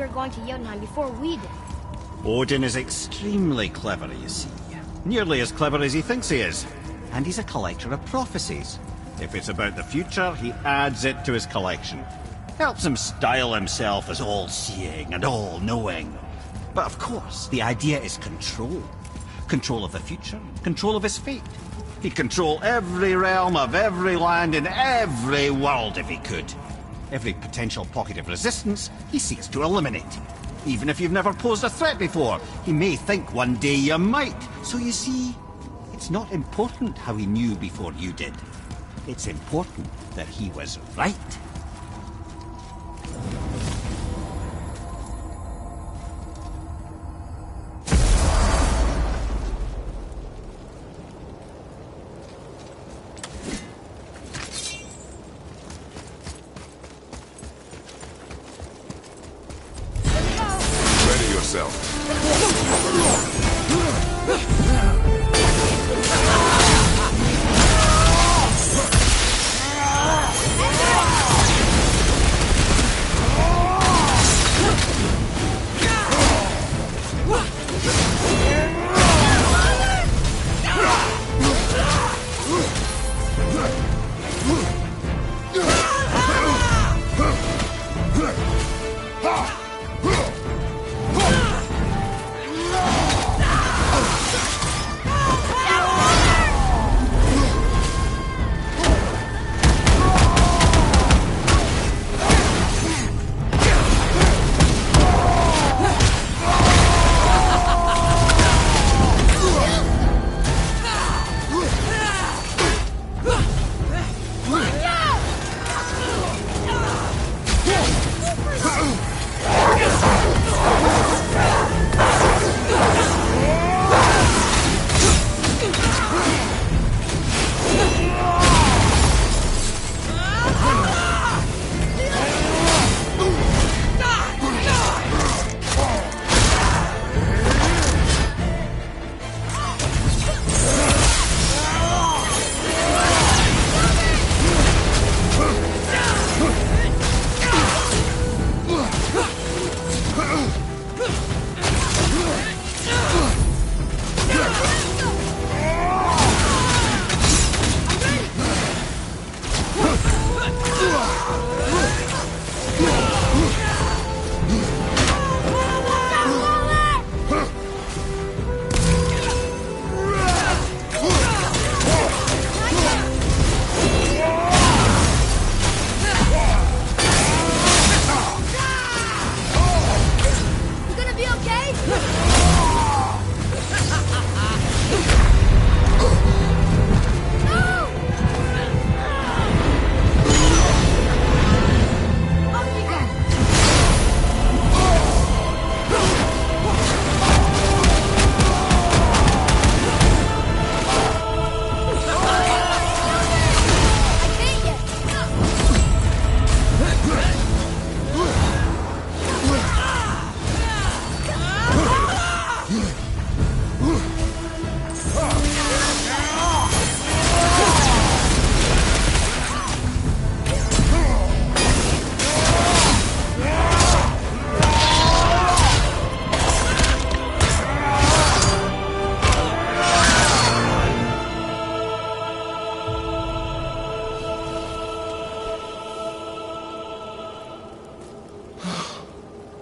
were going to Jotunheim before we did. Odin is extremely clever, you see. Nearly as clever as he thinks he is. And he's a collector of prophecies. If it's about the future, he adds it to his collection. Helps him style himself as all-seeing and all-knowing. But of course, the idea is control. Control of the future, control of his fate. He'd control every realm of every land in every world if he could. Every potential pocket of resistance, he seeks to eliminate. Even if you've never posed a threat before, he may think one day you might. So you see, it's not important how he knew before you did. It's important that he was right. Ready yourself.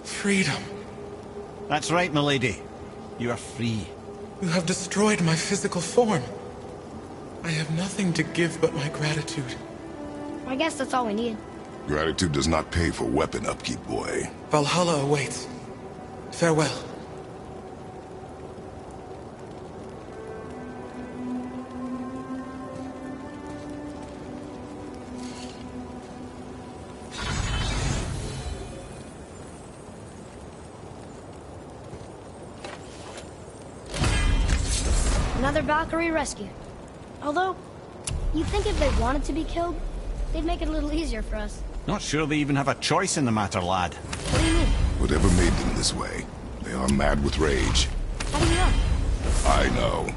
Freedom. That's right, milady. You are free. You have destroyed my physical form. I have nothing to give but my gratitude. I guess that's all we need. Gratitude does not pay for weapon upkeep, boy. Valhalla awaits. Farewell. Another Valkyrie rescue. Although, you'd think if they wanted to be killed, they'd make it a little easier for us. Not sure they even have a choice in the matter, lad. What do you mean? Whatever made them this way, they are mad with rage. How do you know? I know.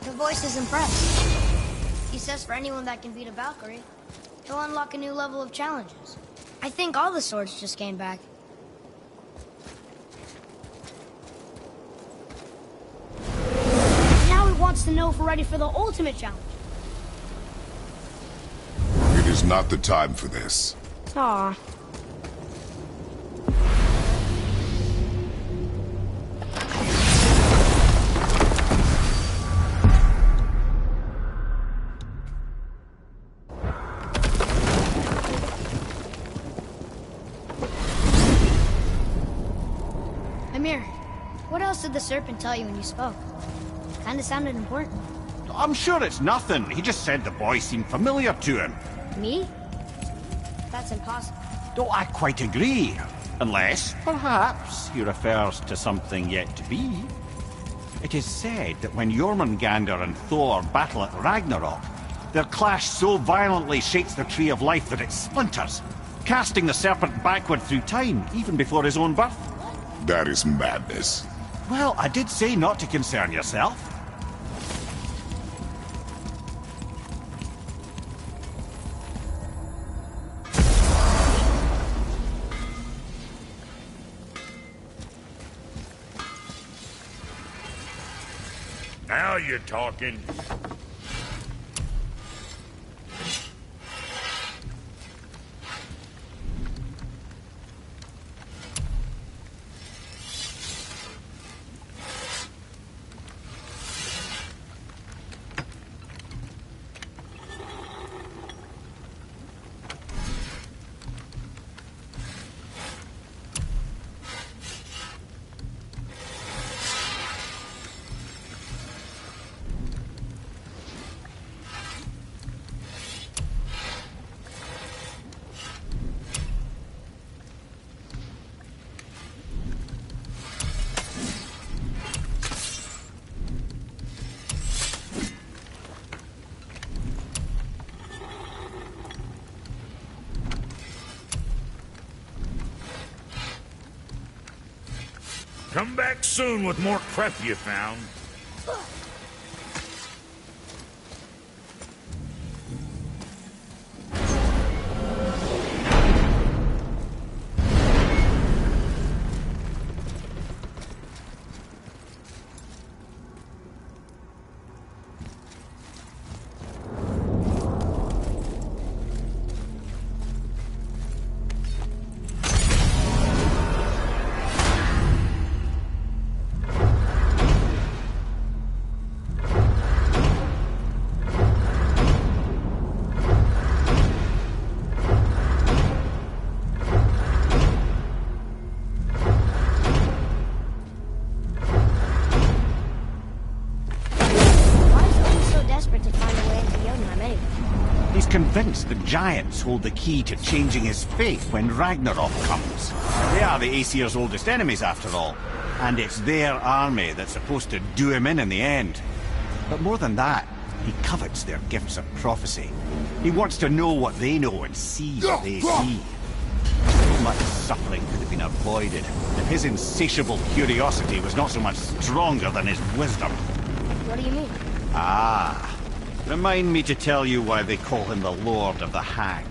The voice is impressed. He says for anyone that can beat a Valkyrie, he'll unlock a new level of challenges. I think all the swords just came back. Now he wants to know if we're ready for the ultimate challenge. It is not the time for this. Aw. Amir, what else did the serpent tell you when you spoke? Kinda sounded important. I'm sure it's nothing. He just said the boy seemed familiar to him. Me? That's impossible. Don't I quite agree? Unless, perhaps, he refers to something yet to be. It is said that when Jormungandr and Thor battle at Ragnarok, their clash so violently shakes the Tree of Life that it splinters, casting the serpent backward through time, even before his own birth. That is madness. Well, I did say not to concern yourself. Now you're talking. Come back soon with more crap you found. Convinced the giants hold the key to changing his fate when Ragnarok comes. They are the Aesir's oldest enemies, after all, and it's their army that's supposed to do him in the end. But more than that, he covets their gifts of prophecy. He wants to know what they know and see what they see. So much suffering could have been avoided if his insatiable curiosity was not so much stronger than his wisdom. What do you mean? Ah. Remind me to tell you why they call him the Lord of the Hanged.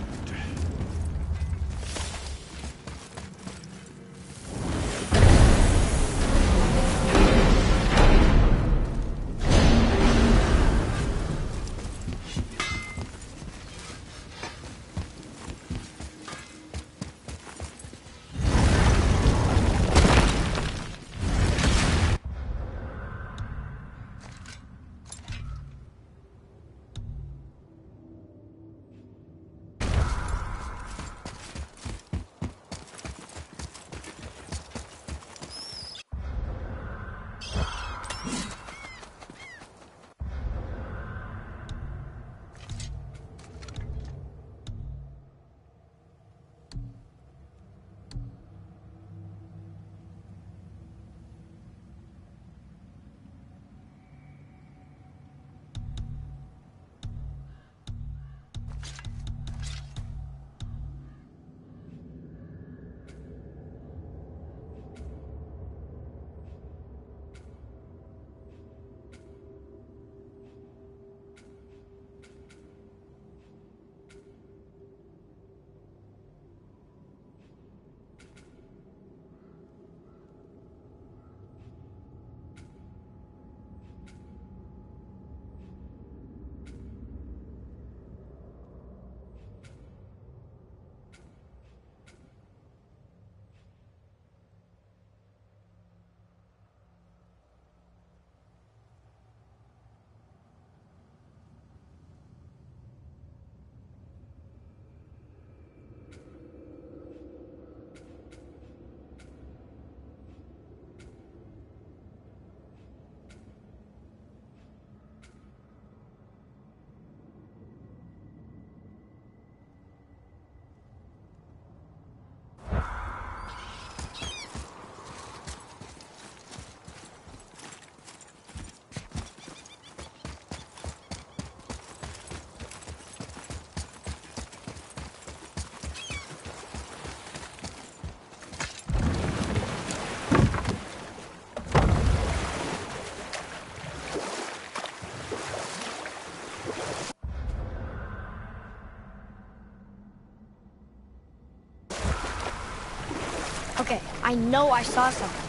Okay, I know I saw something.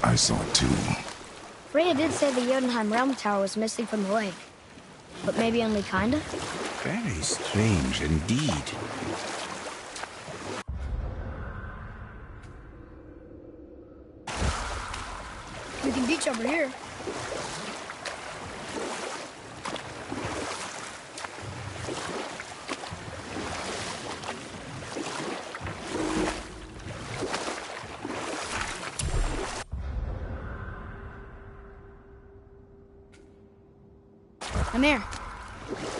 I saw it too. Freya did say the Jotunheim Realm Tower was missing from the lake. But maybe only kinda? Very strange indeed. We can beach over here. Amir,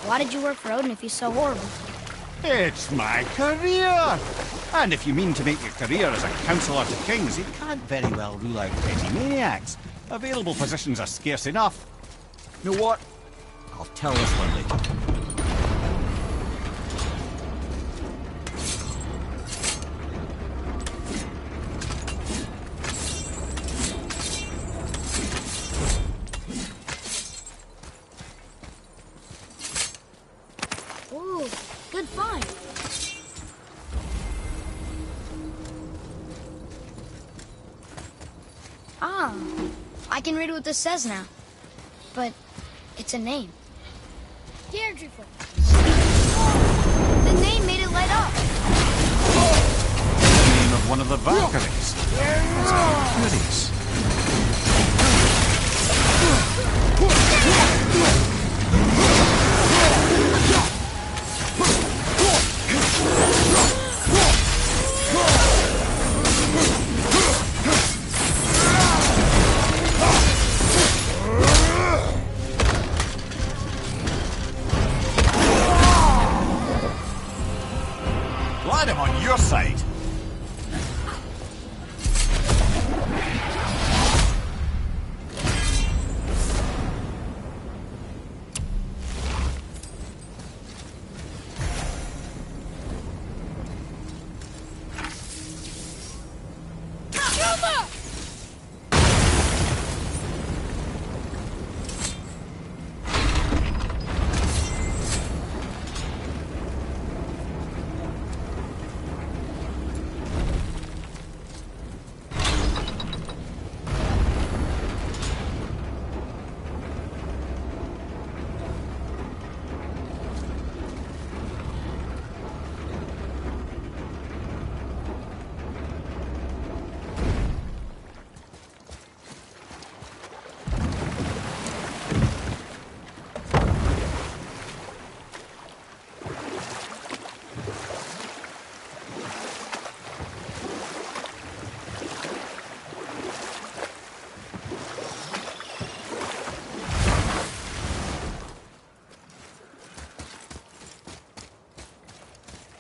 why did you work for Odin if he's so horrible? It's my career! And if you mean to make your career as a counselor to kings, you can't very well rule out petty maniacs. Available positions are scarce enough. You know what? I'll tell this one later. Ooh, good find. Ah, I can read what this says now. But it's a name. Deirdrefoot. The name made it light up. The name of one of the Valkyries. Curious. Glad I'm on your side.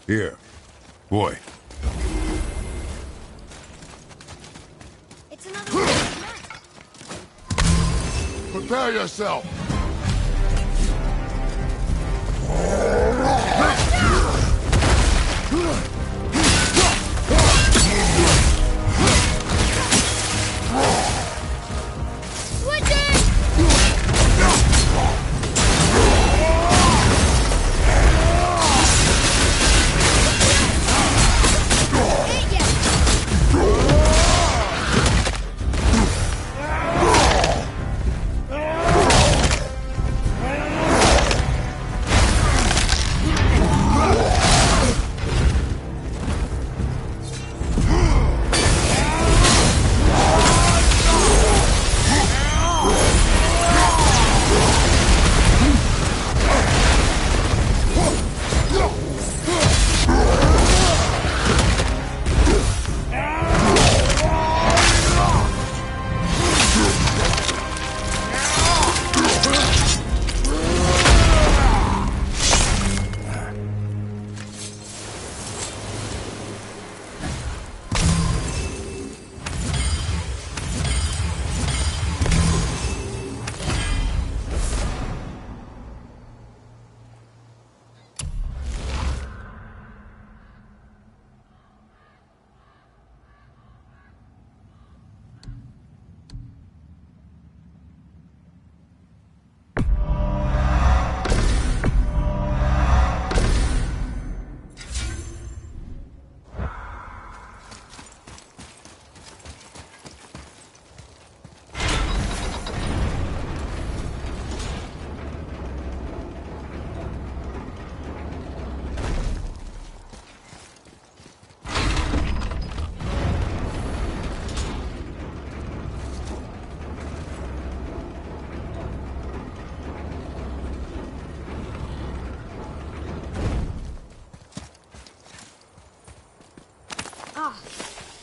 Here. Boy. It's another one. Prepare yourself.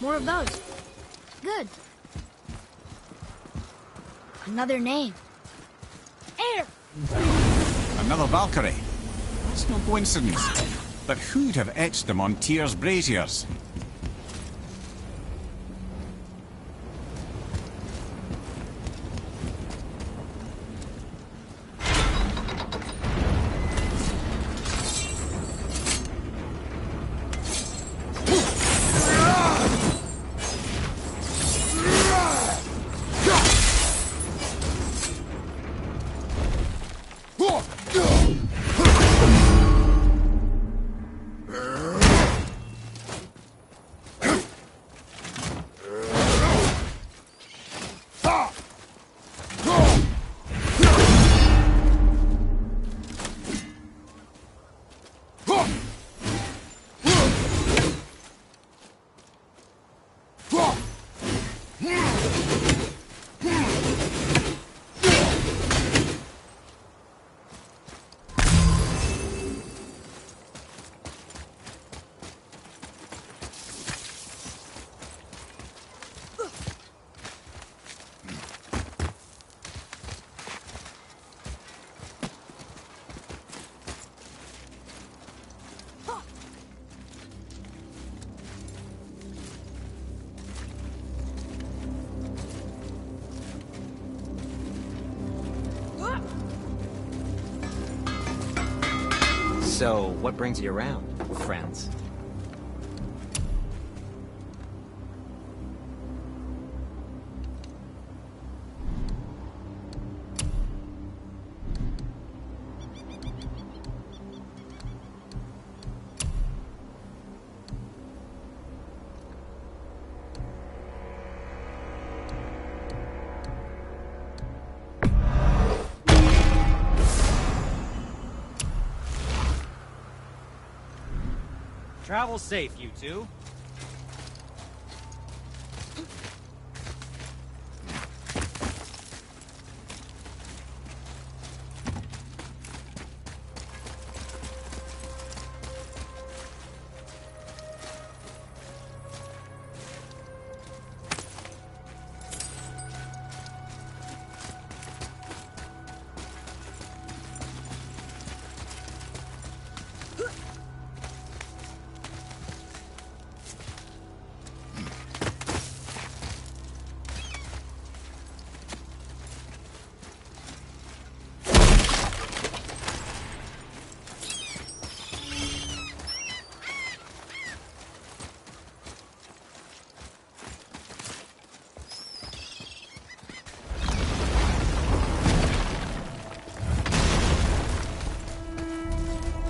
More of those. Good. Another name. Air! Another Valkyrie. That's no coincidence. But who'd have etched them on Tyr's braziers? So, what brings you around, friends? Travel safe, you two.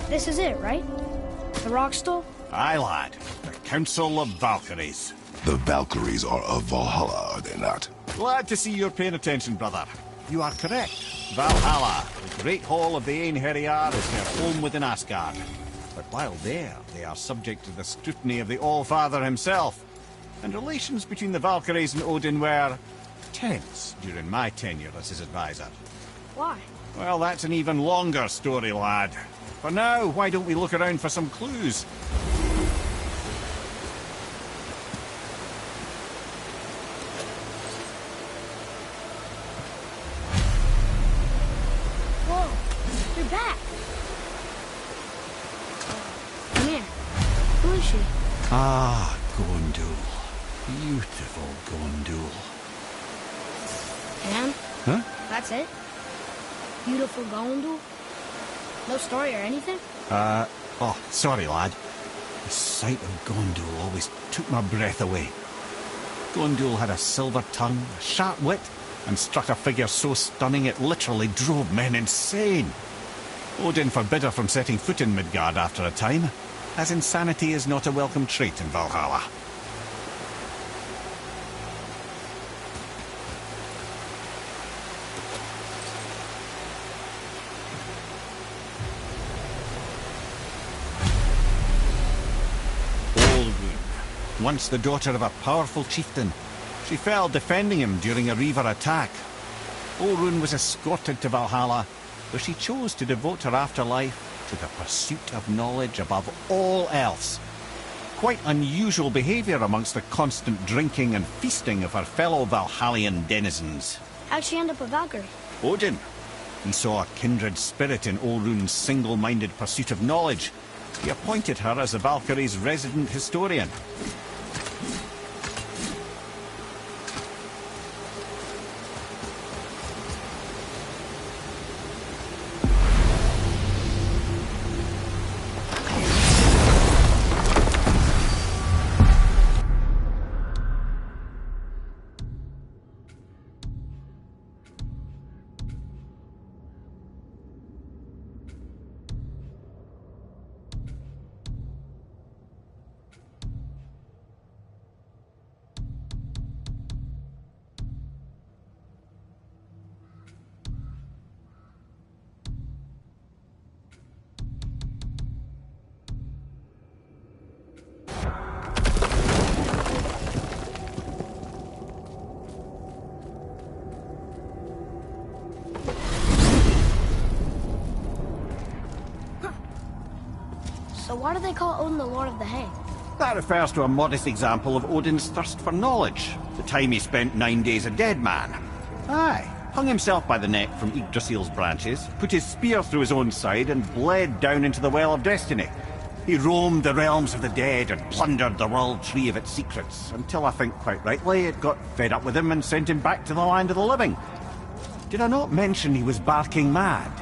This is it, right? The Rockstall? Aye, lad. The Council of Valkyries. The Valkyries are of Valhalla, are they not? Glad to see you're paying attention, brother. You are correct. Valhalla, the great hall of the Einherjar, is their home within Asgard. But while there, they are subject to the scrutiny of the All-Father himself. And relations between the Valkyries and Odin were tense during my tenure as his advisor. Why? Well, that's an even longer story, lad. For now, why don't we look around for some clues? Whoa, you're back. Come here. Who is she? Ah, Gondul. Beautiful Gondul. And? Huh? That's it? Beautiful Gondul? No story or anything? Oh, sorry, lad. The sight of Gondul always took my breath away. Gondul had a silver tongue, a sharp wit, and struck a figure so stunning it literally drove men insane. Odin forbid her from setting foot in Midgard after a time, as insanity is not a welcome trait in Valhalla. Once the daughter of a powerful chieftain, she fell defending him during a Reaver attack. Olrun was escorted to Valhalla, where she chose to devote her afterlife to the pursuit of knowledge above all else. quite unusual behaviour amongst the constant drinking and feasting of her fellow Valhallian denizens. How'd she end up a Valkyrie? Odin. He saw a kindred spirit in Olrun's single-minded pursuit of knowledge. He appointed her as the Valkyrie's resident historian. So why do they call Odin the Lord of the Hay? That refers to a modest example of Odin's thirst for knowledge. The time he spent 9 days a dead man. Aye, hung himself by the neck from Yggdrasil's branches, put his spear through his own side and bled down into the Well of Destiny. He roamed the realms of the dead and plundered the World Tree of its secrets, until I think quite rightly it got fed up with him and sent him back to the land of the living. Did I not mention he was barking mad?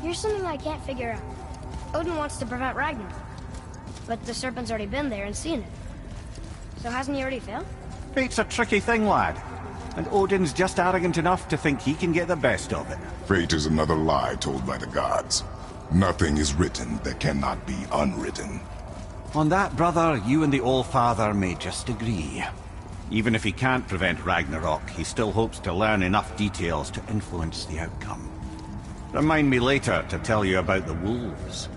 Here's something I can't figure out. Odin wants to prevent Ragnarok, but the Serpent's already been there and seen it. So hasn't he already failed? Fate's a tricky thing, lad. And Odin's just arrogant enough to think he can get the best of it. Fate is another lie told by the gods. Nothing is written that cannot be unwritten. On that, brother, you and the All-Father may just agree. Even if he can't prevent Ragnarok, he still hopes to learn enough details to influence the outcome. Remind me later to tell you about the wolves.